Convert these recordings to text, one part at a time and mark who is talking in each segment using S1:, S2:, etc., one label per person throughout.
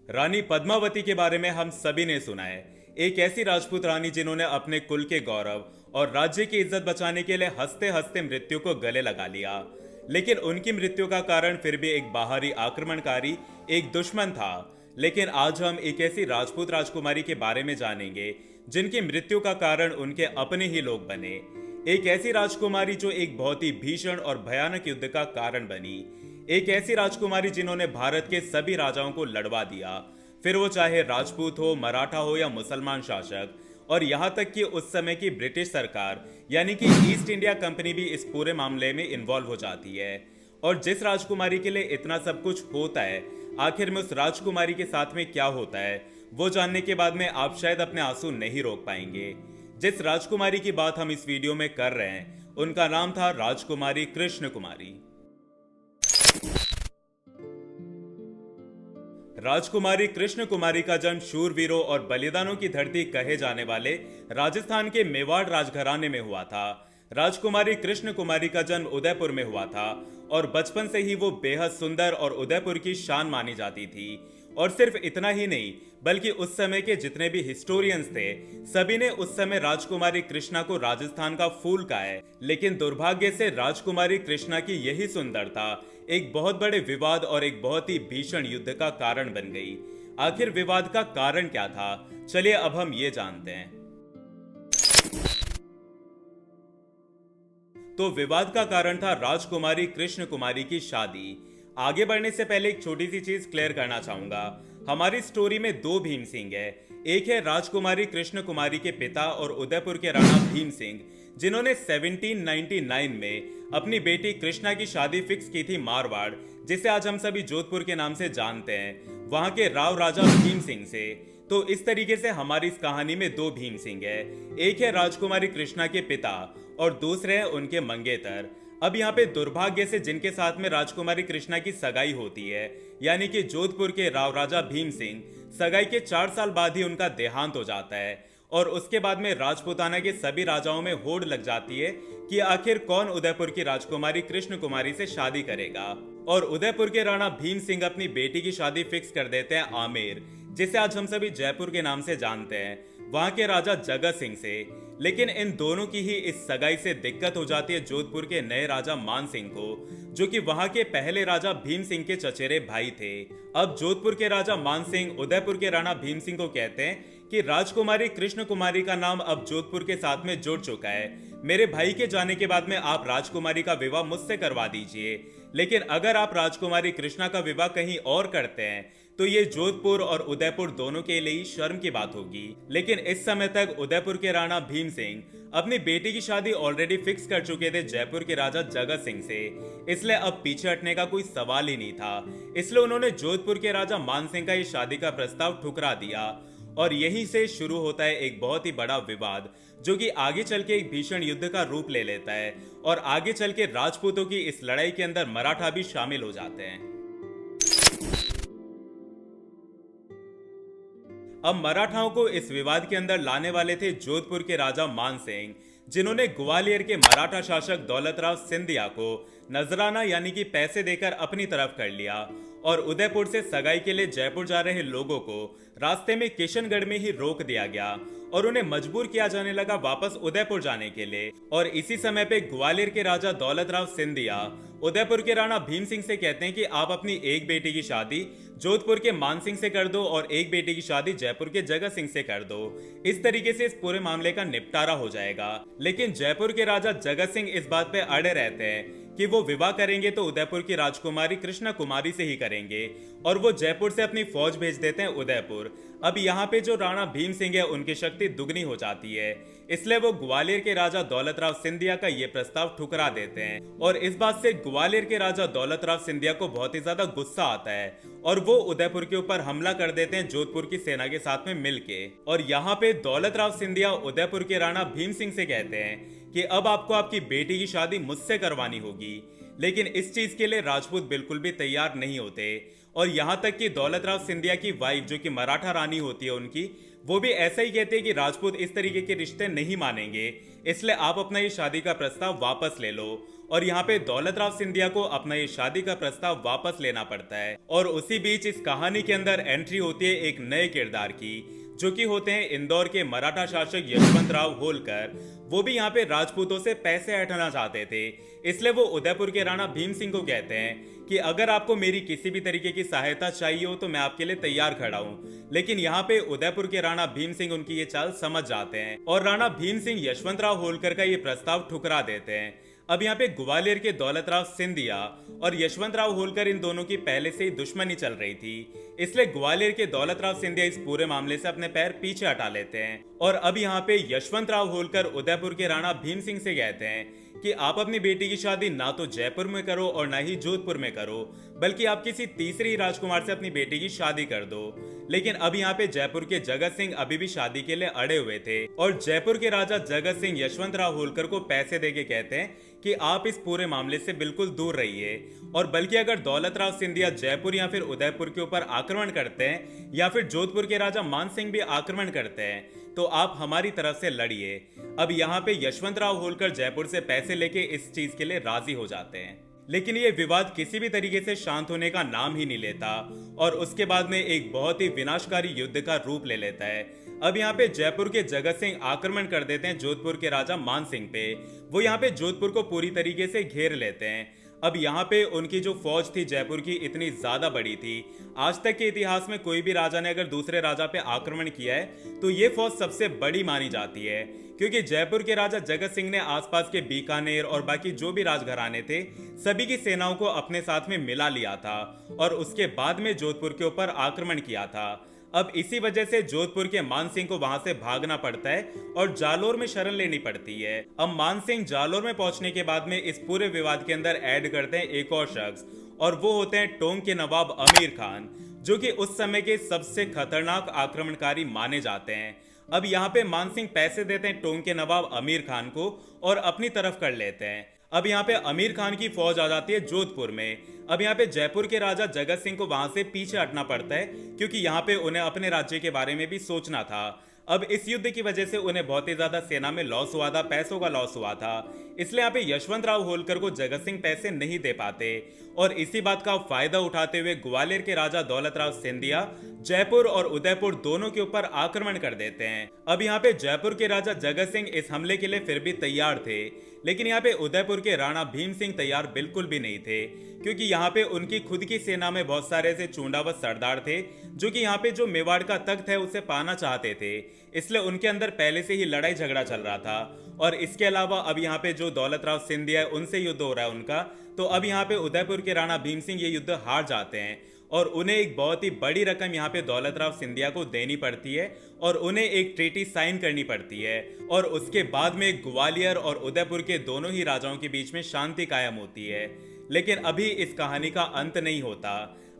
S1: रानी पद्मावती के बारे में हम सभी ने सुना है। एक ऐसी राजपूत रानी जिन्होंने अपने कुल के गौरव और राज्य की इज्जत बचाने के लिए हंसते हंसते मृत्यु को गले लगा लिया। लेकिन उनकी मृत्यु का कारण फिर भी एक बाहरी आक्रमणकारी, एक दुश्मन था। लेकिन आज हम एक ऐसी राजपूत राजकुमारी के बारे में जानेंगे जिनकी मृत्यु का कारण उनके अपने ही लोग बने। एक ऐसी राजकुमारी जो एक बहुत ही भीषण और भयानक युद्ध का कारण बनी। एक ऐसी राजकुमारी जिन्होंने भारत के सभी राजाओं को लड़वा दिया, फिर वो चाहे राजपूत हो, मराठा हो या मुसलमान शासक, और यहाँ तक कि उस समय की ब्रिटिश सरकार यानी कि ईस्ट इंडिया कंपनी भी इस पूरे मामले में इन्वॉल्व हो जाती है। और जिस राजकुमारी के लिए इतना सब कुछ होता है, आखिर में उस राजकुमारी के साथ में क्या होता है, वो जानने के बाद में आप शायद अपने आंसू नहीं रोक पाएंगे। जिस राजकुमारी की बात हम इस वीडियो में कर रहे हैं, उनका नाम था राजकुमारी कृष्ण कुमारी। राजकुमारी कृष्ण कुमारी का जन्म शूरवीरों और बलिदानों की धरती कहे जाने वाले राजस्थान के मेवाड़ राजघराने में हुआ था। राजकुमारी कृष्ण कुमारी का जन्म उदयपुर में हुआ था और बचपन से ही वो बेहद सुंदर और उदयपुर की शान मानी जाती थी। और सिर्फ इतना ही नहीं, बल्कि उस समय के जितने भी हिस्टोरियंस थे, सभी ने उस समय राजकुमारी कृष्णा को राजस्थान का फूल कहा है। लेकिन दुर्भाग्य से राजकुमारी कृष्णा की यही सुंदरता एक बहुत बड़े विवाद और एक बहुत ही भीषण युद्ध का कारण बन गई। आखिर विवाद का कारण क्या था, चलिए अब हम ये जानते हैं। तो विवाद का कारण था राजकुमारी कृष्ण कुमारी की शादी। आगे बढ़ने से पहले एक छोटी सी चीज क्लियर करना चाहूंगा। हमारी स्टोरी में दो भीम सिंह है। एक है राजकुमारी कृष्ण कुमारी के पिता और उदयपुर के राणा भीम सिंह, जिन्होंने 1799 में अपनी बेटी कृष्णा की शादी फिक्स की थी मारवाड़, जिसे आज हम सभी जोधपुर के नाम से जानते हैं, वहां के राव राजा भीम सिंह से। तो इस तरीके से हमारी इस कहानी में दो भीम सिंह है। एक है राजकुमारी कृष्णा के पिता और दूसरे हैं उनके मंगेतर। अब यहाँ पे दुर्भाग्य से जिनके साथ में राजकुमारी कृष्णा की सगाई होती है, यानी कि जोधपुर के राव राजा भीम सिंह, सगाई के 4 साल बाद ही उनका देहांत हो जाता है। और उसके बाद में राजपूताना के सभी राजाओं में होड़ लग जाती है कि आखिर कौन उदयपुर की राजकुमारी कृष्ण कुमारी से शादी करेगा। और उदयपुर के राणा भीम सिंह अपनी बेटी की शादी फिक्स कर देते हैं आमेर, जिसे आज हम सभी जयपुर के नाम से जानते हैं, वहां के राजा जगत सिंह से। लेकिन इन दोनों की ही इस सगाई से दिक्कत हो जाती है जोधपुर के नए राजा मान सिंह को, जो कि वहां के पहले राजा भीम सिंह के चचेरे भाई थे। अब जोधपुर के राजा मान सिंह उदयपुर के राणा भीम सिंह को कहते हैं कि राजकुमारी कृष्ण कुमारी का नाम अब जोधपुर के साथ में जुड़ चुका है। मेरे भाई के जाने के बाद में आप राजकुमारी का विवाह मुझसे करवा दीजिए। लेकिन अगर आप राजकुमारी कृष्णा का विवाह कहीं और करते हैं तो ये जोधपुर और उदयपुर दोनों के लिए शर्म की बात होगी। लेकिन इस समय तक उदयपुर के राणा भीम सिंह अपनी बेटी की शादी ऑलरेडी फिक्स कर चुके थे जयपुर के राजा जगत सिंह से, इसलिए अब पीछे हटने का कोई सवाल ही नहीं था। इसलिए उन्होंने जोधपुर के राजा मान सिंह का ये शादी का प्रस्ताव ठुकरा दिया। और यहीं से शुरू होता है एक बहुत ही बड़ा विवाद, जो कि आगे चल के एक भीषण युद्ध का रूप ले लेता है। और आगे चल के राजपूतों की इस लड़ाई के अंदर मराठा भी शामिल हो जाते हैं। अब मराठाओं को इस विवाद के अंदर लाने वाले थे जोधपुर के राजा मान सिंह, जिन्होंने ग्वालियर के मराठा शासक दौलतराव सिंधिया को नजराना यानी कि पैसे देकर अपनी तरफ कर लिया। और उदयपुर से सगाई के लिए जयपुर जा रहे लोगों को रास्ते में किशनगढ़ में ही रोक दिया गया और उन्हें मजबूर किया जाने लगा वापस उदयपुर जाने के लिए। और इसी समय पे ग्वालियर के राजा दौलतराव सिंधिया उदयपुर के राणा भीम सिंह से कहते हैं कि आप अपनी एक बेटी की शादी जोधपुर के मान सिंह से कर दो और एक बेटी की शादी जयपुर के जगत सिंह से कर दो। इस तरीके से इस पूरे मामले का निपटारा हो जाएगा। लेकिन जयपुर के राजा जगत सिंह इस बात पे अड़े रहते हैं कि वो विवाह करेंगे तो उदयपुर की राजकुमारी कृष्णा कुमारी से ही करेंगे, और वो जयपुर से अपनी फौज भेज देते हैं उदयपुर। अब यहाँ पे जो राणा भीम सिंह है, उनकी शक्ति दुगनी हो जाती है, इसलिए वो ग्वालियर के राजा दौलतराव सिंधिया का ये प्रस्ताव ठुकरा देते हैं। और इस बात से ग्वालियर के राजा दौलतराव सिंधिया को बहुत ही ज्यादा गुस्सा आता है और वो उदयपुर के ऊपर हमला कर देते हैं जोधपुर की सेना के साथ में मिलके। और यहाँ पे दौलतराव सिंधिया उदयपुर के राणा भीम सिंह से कहते हैं कि अब आपको आपकी बेटी की शादी मुझसे करवानी होगी। लेकिन इस चीज के लिए राजपूत बिल्कुल भी तैयार नहीं होते और यहाँ तक कि दौलत राव सिंधिया की वाइफ जो कि मराठा रानी होती है उनकी, वो भी ऐसा ही कहते हैं कि राजपूत इस तरीके के रिश्ते नहीं मानेंगे, इसलिए आप अपना ये शादी का प्रस्ताव वापस ले लो। और यहाँ पे दौलत राव सिंधिया को अपना ये शादी का प्रस्ताव वापस लेना पड़ता है। और उसी बीच इस कहानी के अंदर एंट्री होती है एक नए किरदार की, जो कि होते हैं इंदौर के मराठा शासक यशवंतराव होलकर। वो भी यहाँ पे राजपूतों से पैसे हटाना चाहते थे, इसलिए वो उदयपुर के राणा भीम सिंह को कहते हैं कि अगर आपको मेरी किसी भी तरीके की सहायता चाहिए हो तो मैं आपके लिए तैयार खड़ा हूँ। लेकिन यहाँ पे उदयपुर के राणा भीम सिंह उनकी ये चाल समझ जाते हैं और राणा भीम सिंह यशवंतराव होलकर का ये प्रस्ताव ठुकरा देते हैं। अब यहाँ पे ग्वालियर के दौलत राव सिंधिया और यशवंतराव होलकर इन दोनों की पहले से ही दुश्मनी चल रही थी, इसलिए ग्वालियर के दौलत राव सिंधिया इस पूरे मामले से अपने पैर पीछे हटा लेते हैं। और अब यहाँ पे यशवंतराव होलकर उदयपुर के राणा भीम सिंह से कहते हैं कि आप अपनी बेटी की शादी ना तो जयपुर में करो और ना ही जोधपुर में करो, बल्कि आप किसी तीसरे ही राजकुमार से अपनी बेटी की शादी कर दो। लेकिन अब यहाँ पे जयपुर के जगत सिंह अभी भी शादी के लिए अड़े हुए थे और जयपुर के राजा जगत सिंह यशवंतराव होलकर को पैसे देके कहते हैं कि आप इस पूरे मामले से बिल्कुल दूर रहिए, और बल्कि अगर दौलत राव सिंधिया जयपुर या फिर उदयपुर के ऊपर आक्रमण करते हैं या फिर जोधपुर के राजा मान सिंह भी आक्रमण करते हैं तो आप हमारी तरफ से लड़िए। अब यहाँ पे यशवंतराव होलकर जयपुर से पैसे लेके इस चीज के लिए राजी हो जाते हैं, लेकिन ये विवाद किसी भी तरीके से शांत होने का नाम ही नहीं लेता और उसके बाद में एक बहुत ही विनाशकारी युद्ध का रूप ले लेता है। अब यहाँ पे जयपुर के जगत सिंह आक्रमण कर देते हैं जोधपुर के राजा मान सिंह पे। वो यहाँ पे जोधपुर को पूरी तरीके से घेर लेते हैं। अब यहाँ पे उनकी जो फौज थी जयपुर की इतनी ज्यादा बड़ी थी, आज तक के इतिहास में कोई भी राजा ने अगर दूसरे राजा पे आक्रमण किया है तो ये फौज सबसे बड़ी मानी जाती है, क्योंकि जयपुर के राजा जगत सिंह ने आसपास के बीकानेर और बाकी जो भी राजघराने थे सभी की सेनाओं को अपने साथ में मिला लिया था और उसके बाद में जोधपुर के ऊपर आक्रमण किया था। अब इसी वजह से जोधपुर के मान सिंह को वहां से भागना पड़ता है और जालोर में शरण लेनी पड़ती है। अब मान सिंह जालोर में पहुंचने के बाद में इस पूरे विवाद के अंदर ऐड करते हैं एक और शख्स, और वो होते हैं टोंक के नवाब अमीर खान, जो कि उस समय के सबसे खतरनाक आक्रमणकारी माने जाते हैं। अब यहाँ पे मान सिंह पैसे देते हैं टोंक के नवाब अमीर खान को और अपनी तरफ कर लेते हैं। अब यहाँ पे अमीर खान की फौज आ जाती है जोधपुर में। अब यहाँ पे जयपुर के राजा जगत सिंह को वहां से पीछे हटना पड़ता है, क्योंकि यहाँ पे उन्हें अपने राज्य के बारे में भी सोचना था। अब इस युद्ध की वजह से उन्हें बहुत ही ज्यादा सेना में लॉस हुआ था, पैसों का लॉस हुआ था, इसलिए यहाँ पे यशवंतराव होलकर को जगत सिंह पैसे नहीं दे पाते और इसी बात का फायदा उठाते हुए ग्वालियर के राजा दौलत राव सिंधिया जयपुर और उदयपुर दोनों के ऊपर आक्रमण कर देते हैं। अब यहाँ पे जयपुर के राजा जगत सिंह इस हमले के लिए फिर भी तैयार थे, लेकिन यहाँ पे उदयपुर के राणा भीम सिंह तैयार बिल्कुल भी नहीं थे, क्योंकि यहाँ पे उनकी खुद की सेना में बहुत सारे ऐसे चूंडावत सरदार थे जो कि यहाँ पे जो मेवाड़ का तख्त है उसे पाना चाहते थे, इसलिए उनके अंदर पहले से ही लड़ाई झगड़ा चल रहा था। और इसके अलावा अब यहाँ पे जो दौलत राव सिंधिया है उनसे युद्ध हो रहा है उनका, तो अब यहाँ पे उदयपुर के राणा भीम सिंह ये युद्ध हार जाते हैं और उन्हें एक बहुत ही बड़ी रकम यहाँ पे दौलत राव सिंधिया को देनी पड़ती है और उन्हें एक ट्रीटी साइन करनी पड़ती है। और उसके बाद में ग्वालियर और उदयपुर के दोनों ही राजाओं के बीच में शांति कायम होती है। लेकिन अभी इस कहानी का अंत नहीं होता।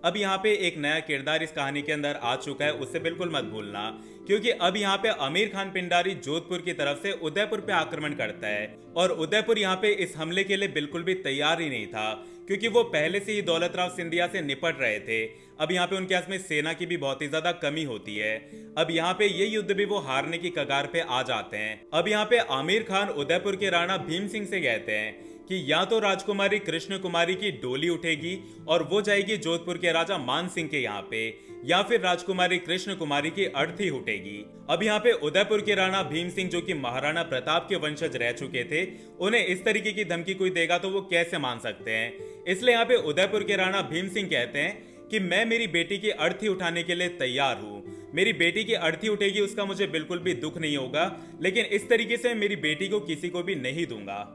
S1: अब यहाँ पे एक नया किरदार इस कहानी के अंदर आ चुका है, उससे बिल्कुल मत भूलना, क्योंकि अब यहाँ पे आमिर खान पिंडारी जोधपुर की तरफ से उदयपुर पे आक्रमण करता है और उदयपुर यहाँ पे इस हमले के लिए बिल्कुल भी तैयार ही नहीं था, क्योंकि वो पहले से ही दौलत राव सिंधिया से निपट रहे थे। अब यहाँ पे उनके पास में सेना की भी बहुत ही ज्यादा कमी होती है। अब यहाँ पे ये युद्ध भी वो हारने की कगार पे आ जाते हैं। अब यहाँ पे आमिर खान उदयपुर के राणा भीम सिंह से कहते हैं कि या तो राजकुमारी कृष्ण कुमारी की डोली उठेगी और वो जाएगी जोधपुर के राजा मान सिंह के यहाँ पे, या फिर राजकुमारी कृष्ण कुमारी की अर्थी उठेगी। अब यहाँ पे उदयपुर के राणा भीम सिंह, जो कि महाराणा प्रताप के वंशज रह चुके थे, उन्हें इस तरीके की धमकी कोई देगा तो वो कैसे मान सकते हैं। इसलिए यहाँ पे उदयपुर के राणा भीम सिंह कहते हैं कि मैं मेरी बेटी की अर्थी उठाने के लिए तैयार हूँ। मेरी बेटी की अर्थी उठेगी उसका मुझे बिल्कुल भी दुख नहीं होगा, लेकिन इस तरीके से मेरी बेटी को किसी को भी नहीं दूंगा।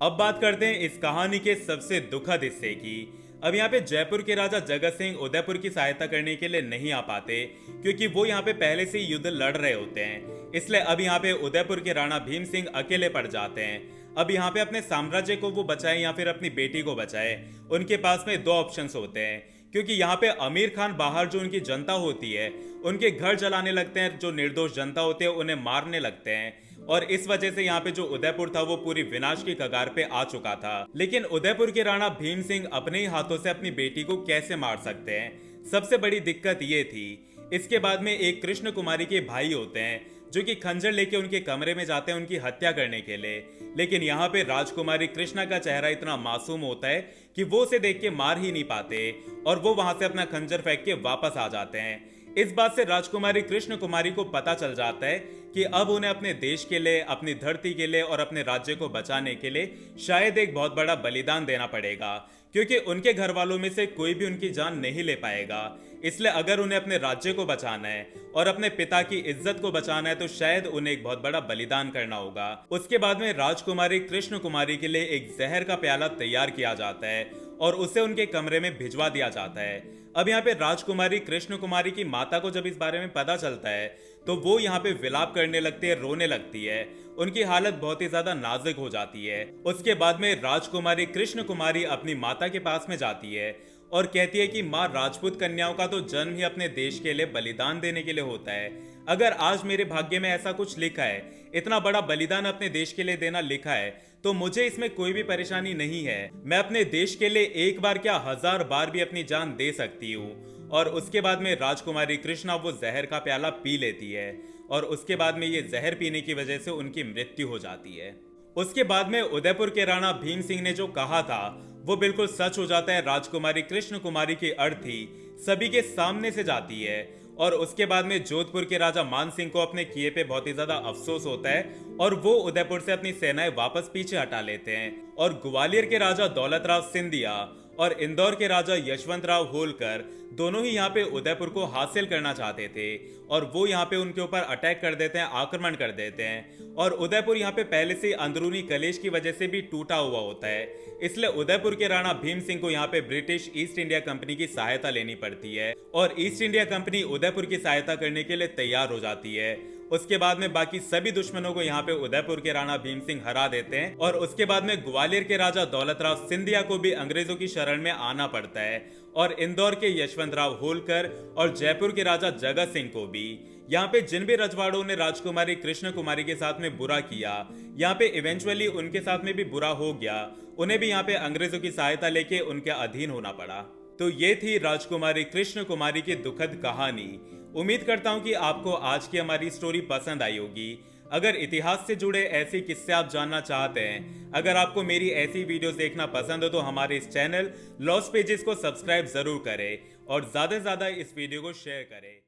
S1: अब बात करते हैं इस कहानी के सबसे दुखद हिस्से की। अब यहाँ पे जयपुर के राजा जगत सिंह उदयपुर की सहायता करने के लिए नहीं आ पाते, क्योंकि वो यहाँ पे पहले से ही युद्ध लड़ रहे होते हैं। इसलिए अब यहाँ पे उदयपुर के राणा भीम सिंह अकेले पड़ जाते हैं। अब यहाँ पे अपने साम्राज्य को वो बचाए या फिर अपनी बेटी को बचाए, उनके पास में दो ऑप्शंस होते हैं, क्योंकि यहाँ पे आमिर खान बाहर जो उनकी जनता होती है उनके घर जलाने लगते हैं, जो निर्दोष जनता होते हैं उन्हें मारने लगते हैं। और इस वजह से यहाँ पे जो उदयपुर था वो पूरी विनाश की कगार पे आ चुका था। लेकिन उदयपुर के राणा भीम सिंह अपने ही हाथों से अपनी बेटी को कैसे मार सकते हैं, सबसे बड़ी दिक्कत ये थी। इसके बाद में एक कृष्ण कुमारी के भाई होते हैं जो कि खंजर लेके उनके कमरे में जाते हैं उनकी हत्या करने के लिए। लेकिन यहाँ पे राजकुमारी कृष्णा का चेहरा इतना मासूम होता है कि वो उसे देख के मार ही नहीं पाते और वो वहां से अपना खंजर फेंक के वापस आ जाते हैं। इस बात से राजकुमारी कृष्ण कुमारी को पता चल जाता है कि अब उन्हें अपने देश के लिए, अपनी धरती के लिए और अपने राज्य को बचाने के लिए शायद एक बहुत बड़ा बलिदान देना पड़ेगा, क्योंकि उनके घर वालों में से कोई भी उनकी जान नहीं ले पाएगा। इसलिए अगर उन्हें अपने राज्य को बचाना है और अपने पिता की इज्जत को बचाना है तो शायद उन्हें एक बहुत बड़ा बलिदान करना होगा। उसके बाद में राजकुमारी कृष्ण कुमारी के लिए एक जहर का प्याला तैयार किया जाता है और उसे उनके कमरे में भिजवा दिया जाता है। अब यहाँ पे राजकुमारी कृष्ण कुमारी की माता को जब इस बारे में पता चलता है तो वो यहाँ पे विलाप करने लगती है, रोने लगती है। उनकी हालत बहुत ही ज्यादा नाजुक हो जाती है। उसके बाद में राजकुमारी कृष्ण कुमारी अपनी माता के पास में जाती है और कहती है कि माँ, राजपूत कन्याओं का तो जन्म ही अपने देश के लिए बलिदान देने के लिए होता है। अगर आज मेरे भाग्य में ऐसा कुछ लिखा है, इतना बड़ा बलिदान अपने देश के लिए देना लिखा है, तो मुझे इसमें कोई भी परेशानी नहीं है। मैं अपने देश के लिए एक बार क्या 1000 बार भी अपनी जान दे सकती हूँ। और उसके बाद में राजकुमारी कृष्णा वो जहर का प्याला पी लेती है और उसके बाद में ये जहर पीने की वजह से उनकी मृत्यु हो जाती है। उसके बाद में उदयपुर के राणा भीम सिंह ने जो कहा था वो बिल्कुल सच हो जाता है। राजकुमारी कृष्ण कुमारी की अर्थी सभी के सामने से जाती है और उसके बाद में जोधपुर के राजा मान सिंह को अपने किए पे बहुत ही ज्यादा अफसोस होता है और वो उदयपुर से अपनी सेनाएं वापस पीछे हटा लेते हैं। और ग्वालियर के राजा दौलत राव सिंधिया और इंदौर के राजा यशवंत राव होलकर दोनों ही यहाँ पे उदयपुर को हासिल करना चाहते थे और वो यहाँ पे उनके ऊपर अटैक कर देते हैं, आक्रमण कर देते हैं। और उदयपुर यहाँ पे पहले से अंदरूनी कलेश की वजह से भी टूटा हुआ होता है। इसलिए उदयपुर के राणा भीम सिंह को यहाँ पे ब्रिटिश ईस्ट इंडिया कंपनी की सहायता लेनी पड़ती है और ईस्ट इंडिया कंपनी उदयपुर की सहायता करने के लिए तैयार हो जाती है। उसके बाद में बाकी सभी दुश्मनों को यहाँ पे उदयपुर के राणा भीम सिंह हरा देते हैं और उसके बाद में ग्वालियर के राजा दौलत राव सिंधिया को भी अंग्रेजों की शरण में आना पड़ता है और इंदौर के यशवंत राव होलकर और जयपुर के राजा जगत सिंह को भी। यहाँ पे जिन भी रजवाड़ों ने राजकुमारी कृष्ण कुमारी के साथ में बुरा किया, यहाँ पे इवेंचुअली उनके साथ में भी बुरा हो गया। उन्हें भी यहाँ पे अंग्रेजों की सहायता लेके उनके अधीन होना पड़ा। तो ये थी राजकुमारी कृष्ण कुमारी की दुखद कहानी। उम्मीद करता हूँ कि आपको आज की हमारी स्टोरी पसंद आई होगी। अगर इतिहास से जुड़े ऐसे किस्से आप जानना चाहते हैं, अगर आपको मेरी ऐसी वीडियोस देखना पसंद हो तो हमारे इस चैनल लॉस्ट पेजेस को सब्सक्राइब जरूर करें और ज्यादा से ज्यादा इस वीडियो को शेयर करें।